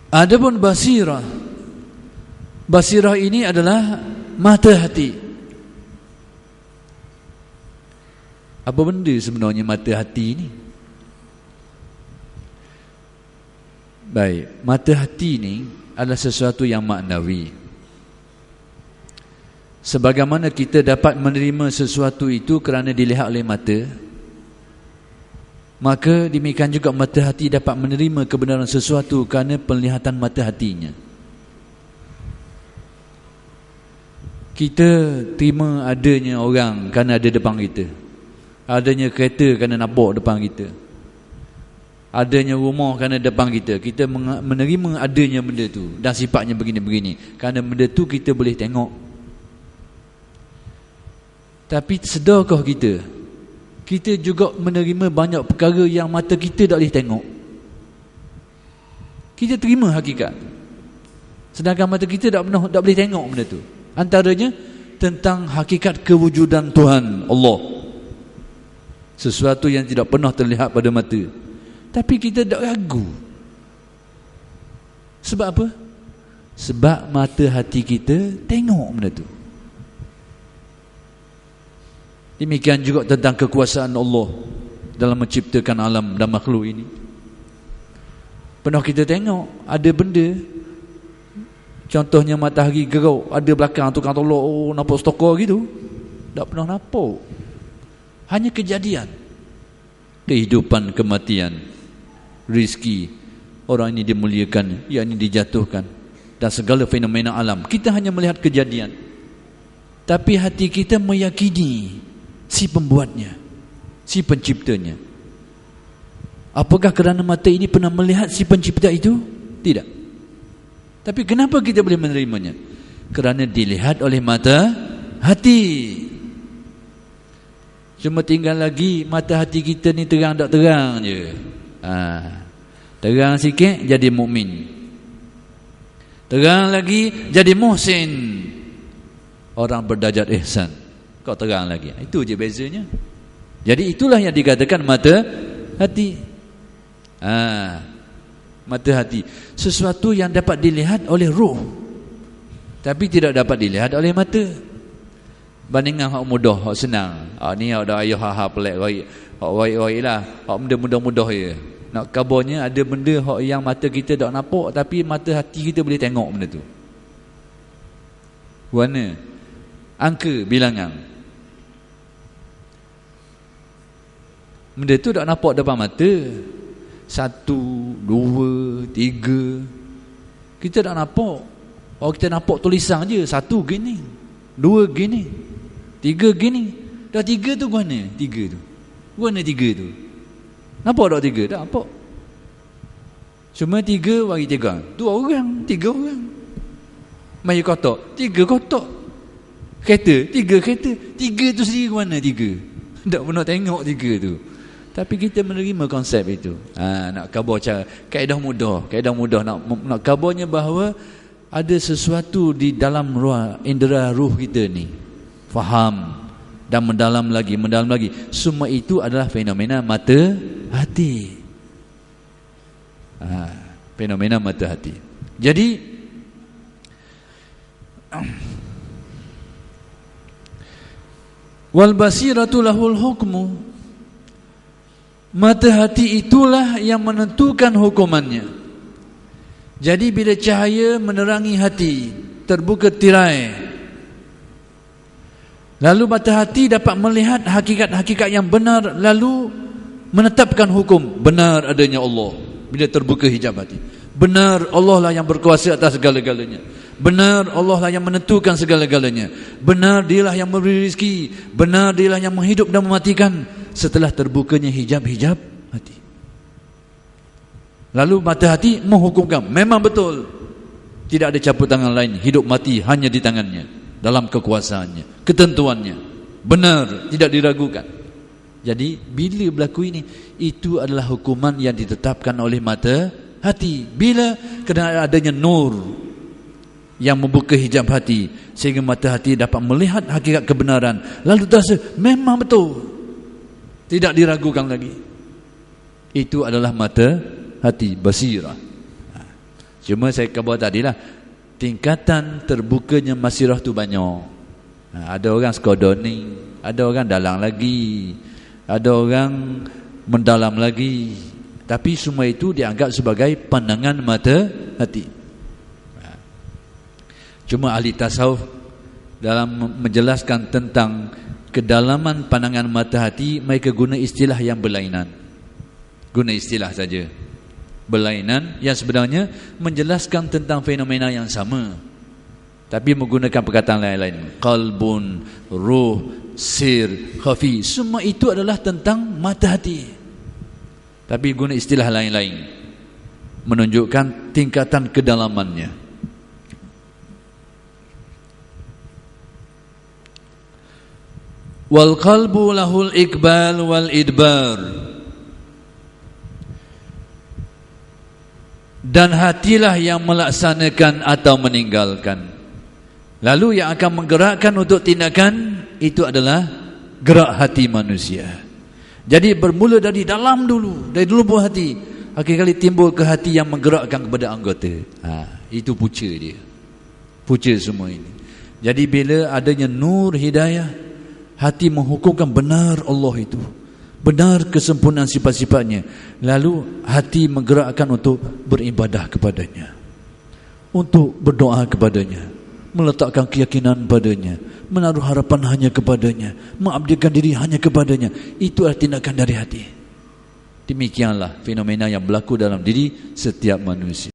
Adapun basirah, basirah ini adalah mata hati. Apa benda sebenarnya mata hati ini? Baik, mata hati ini adalah sesuatu yang maknawi. Sebagaimana kita dapat menerima sesuatu itu kerana dilihat oleh mata, maka demikian juga mata hati dapat menerima kebenaran sesuatu kerana penglihatan mata hatinya. Kita terima adanya orang kerana ada depan kita, adanya kereta kerana nampak depan kita, adanya rumah kerana depan kita. Kita menerima adanya benda tu dan sifatnya begini-begini kerana benda tu kita boleh tengok. Tapi sedarkah kita juga menerima banyak perkara yang mata kita tak boleh tengok? Kita terima hakikat, sedangkan mata kita tak boleh tengok benda tu. Antaranya tentang hakikat kewujudan Tuhan Allah, sesuatu yang tidak pernah terlihat pada mata, tapi kita tak ragu. Sebab apa? Sebab mata hati kita tengok benda tu. Demikian juga tentang kekuasaan Allah dalam menciptakan alam dan makhluk ini. Pernah kita tengok ada benda, contohnya matahari gerau, ada belakang tukang tolak, nampak stokor gitu? Tak pernah nampak. Hanya kejadian, kehidupan, kematian, rezeki, orang ini dimuliakan, yang ini dijatuhkan, dan segala fenomena alam. Kita hanya melihat kejadian, tapi hati kita meyakini si pembuatnya, si penciptanya. Apakah kerana mata ini pernah melihat si pencipta itu? Tidak. Tapi kenapa kita boleh menerimanya? Kerana dilihat oleh mata hati. Cuma tinggal lagi mata hati kita ni terang tak terang je. Terang sikit jadi mukmin, terang lagi jadi muhsin, orang berdarjat ihsan. Kau terang lagi. Itu je bezanya. Jadi itulah yang dikatakan mata hati. Mata hati, sesuatu yang dapat dilihat oleh ruh, tapi tidak dapat dilihat oleh mata. Bandingkan hak mudah, hak senang. Ni ada ayah hak pelik baik. Hak baik-baik lah. Hak benda mudah-mudah je. Nak kabarnya ada benda hak yang mata kita tak nampak, tapi mata hati kita boleh tengok benda tu. Warna, angka, bilangan. Benda tu tak nampak depan mata. 1, 2, 3. Kita tak nampak. Oh, kita nampak tulisan je. 1 gini, 2 gini, 3 gini. Dah 3 tu mana? 3 tu. Mana 3 tu? Nampak tak 3? Tak nampak. Cuma 3 bagi 3. 2 orang, 3 orang. Maya kotak, 3 kotak. Kereta, 3 kereta. 3 tu sendiri mana 3? Tak pernah tengok 3 tu. Tapi kita menerima konsep itu. Nak khabar cara kaedah mudah nak khabarnya bahawa ada sesuatu di dalam indera ruh kita ni, faham dan mendalam lagi. Semua itu adalah fenomena mata hati. Fenomena mata hati. Jadi wal basiratu lahul hukmu, mata hati itulah yang menentukan hukumannya. Jadi bila cahaya menerangi hati, terbuka tirai, lalu mata hati dapat melihat hakikat-hakikat yang benar, lalu menetapkan hukum. Benar adanya Allah bila terbuka hijab hati. Benar Allah lah yang berkuasa atas segala-galanya. Benar Allah lah yang menentukan segala-galanya. Benar dialah yang memberi rezeki. Benar dialah yang menghidup dan mematikan. Setelah terbukanya hijab-hijab hati, lalu mata hati menghukumkan, memang betul, tidak ada campur tangan lain, hidup mati hanya di tangannya, dalam kekuasaannya, ketentuannya, benar, tidak diragukan. Jadi bila berlaku ini, itu adalah hukuman yang ditetapkan oleh mata hati. Bila kerana adanya nur yang membuka hijab hati, sehingga mata hati dapat melihat hakikat kebenaran, lalu terasa memang betul, tidak diragukan lagi. Itu adalah mata hati, basirah. Cuma saya kata tadilah, tingkatan terbukanya masirah tu banyak. Ada orang sekodoning, ada orang dalam lagi, ada orang mendalam lagi. Tapi semua itu dianggap sebagai pandangan mata hati. Cuma ahli tasawuf dalam menjelaskan tentang kedalaman pandangan mata hati, mereka guna istilah yang berlainan. Guna istilah saja berlainan yang sebenarnya menjelaskan tentang fenomena yang sama, tapi menggunakan perkataan lain-lain. Qalbun, ruh, sir, khafi, semua itu adalah tentang mata hati, tapi guna istilah lain-lain menunjukkan tingkatan kedalamannya. Wal qalbu lahul iqbal wal idbar, dan hatilah yang melaksanakan atau meninggalkan. Lalu yang akan menggerakkan untuk tindakan itu adalah gerak hati manusia. Jadi bermula dari dalam dulu, dari dulu buah hati, akhir kali timbul ke hati yang menggerakkan kepada anggota. Itu punca dia, punca semua ini. Jadi bila adanya nur hidayah, hati menghukumkan benar Allah itu, benar kesempurnaan sifat-sifatnya. Lalu hati menggerakkan untuk beribadah kepadanya, untuk berdoa kepadanya, meletakkan keyakinan padanya, menaruh harapan hanya kepadanya, mengabdikan diri hanya kepadanya. Itu adalah tindakan dari hati. Demikianlah fenomena yang berlaku dalam diri setiap manusia.